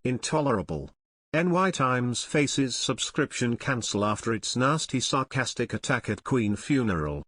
Intolerable. NY Times faces subscription cancel after its nasty sarcastic attack at Queen funeral.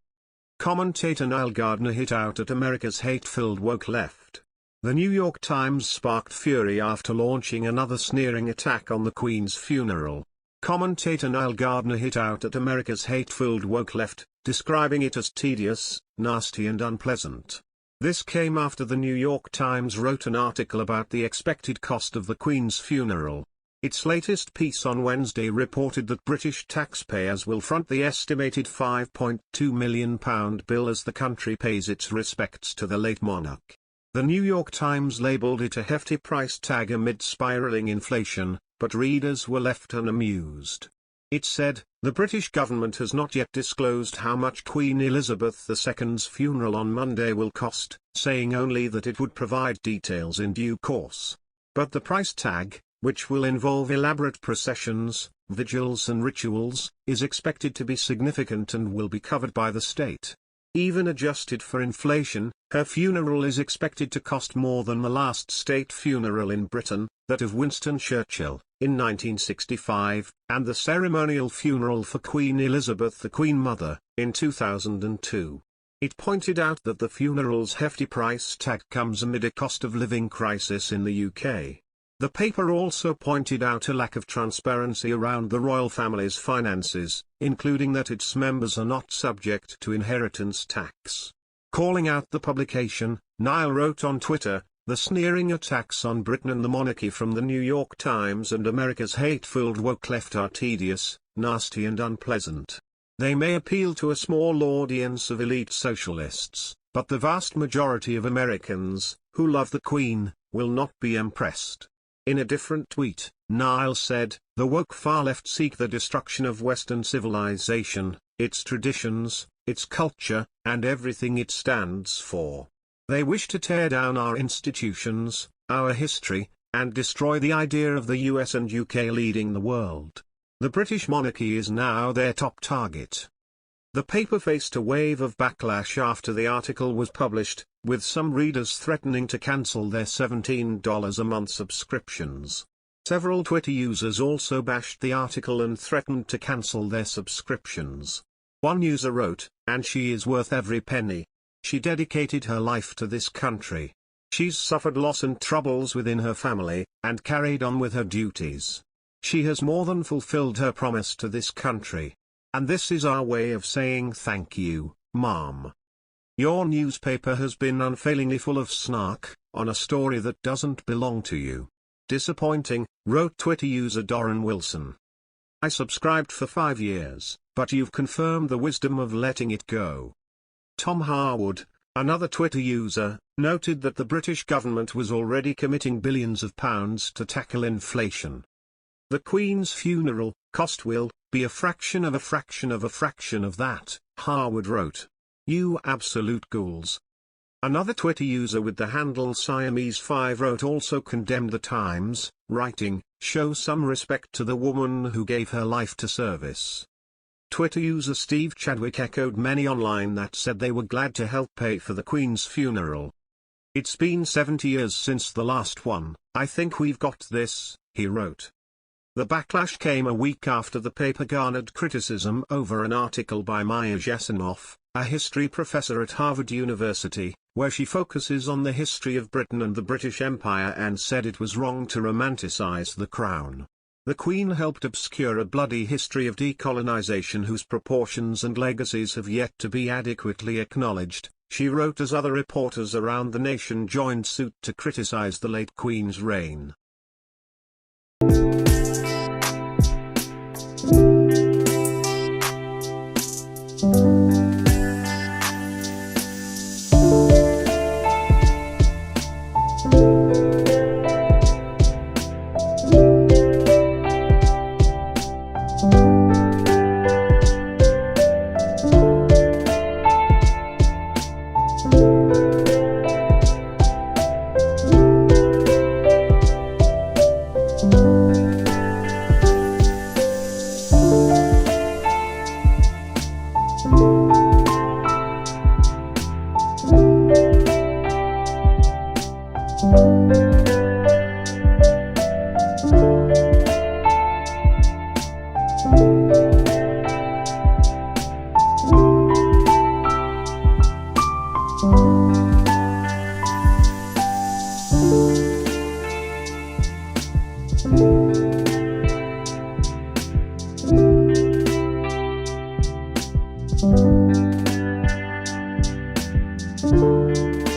Commentator Niall Gardner hit out at America's hate-filled woke left. The New York Times sparked fury after launching another sneering attack on the Queen's funeral. Commentator Niall Gardner hit out at America's hate-filled woke left, describing it as tedious, nasty and unpleasant. This came after the New York Times wrote an article about the expected cost of the Queen's funeral. Its latest piece on Wednesday reported that British taxpayers will front the estimated £5.2 million bill as the country pays its respects to the late monarch. The New York Times labelled it a hefty price tag amid spiralling inflation, but readers were left unamused. It said, the British government has not yet disclosed how much Queen Elizabeth II's funeral on Monday will cost, saying only that it would provide details in due course. But the price tag, which will involve elaborate processions, vigils and rituals, is expected to be significant and will be covered by the state. Even adjusted for inflation, her funeral is expected to cost more than the last state funeral in Britain, that of Winston Churchill, in 1965, and the ceremonial funeral for Queen Elizabeth the Queen Mother, in 2002. It pointed out that the funeral's hefty price tag comes amid a cost-of-living crisis in the UK. The paper also pointed out a lack of transparency around the royal family's finances, including that its members are not subject to inheritance tax. Calling out the publication, Niall wrote on Twitter, "The sneering attacks on Britain and the monarchy from the New York Times and America's hate-filled woke left are tedious, nasty and unpleasant. They may appeal to a small audience of elite socialists, but the vast majority of Americans, who love the Queen, will not be impressed." In a different tweet, Niall said, "The woke far left seek the destruction of Western civilization, its traditions, its culture, and everything it stands for. They wish to tear down our institutions, our history, and destroy the idea of the US and UK leading the world. The British monarchy is now their top target." The paper faced a wave of backlash after the article was published, with some readers threatening to cancel their $17 a month subscriptions. Several Twitter users also bashed the article and threatened to cancel their subscriptions. One user wrote, "And she is worth every penny. She dedicated her life to this country. She's suffered loss and troubles within her family, and carried on with her duties. She has more than fulfilled her promise to this country. And this is our way of saying thank you, Mom. Your newspaper has been unfailingly full of snark, on a story that doesn't belong to you. Disappointing," wrote Twitter user Doran Wilson. "I subscribed for 5 years, but you've confirmed the wisdom of letting it go." Tom Harwood, another Twitter user, noted that the British government was already committing billions of pounds to tackle inflation. "The Queen's funeral cost will be a fraction of a fraction of a fraction of that," Harwood wrote. "You absolute ghouls." Another Twitter user with the handle Siamese5 wrote also condemned the Times, writing, "Show some respect to the woman who gave her life to service." Twitter user Steve Chadwick echoed many online that said they were glad to help pay for the Queen's funeral. "It's been 70 years since the last one, I think we've got this," he wrote. The backlash came a week after the paper garnered criticism over an article by Maya Jasanoff, a history professor at Harvard University, where she focuses on the history of Britain and the British Empire and said it was wrong to romanticize the crown. The Queen helped obscure a bloody history of decolonization whose proportions and legacies have yet to be adequately acknowledged, she wrote, as other reporters around the nation joined suit to criticize the late Queen's reign.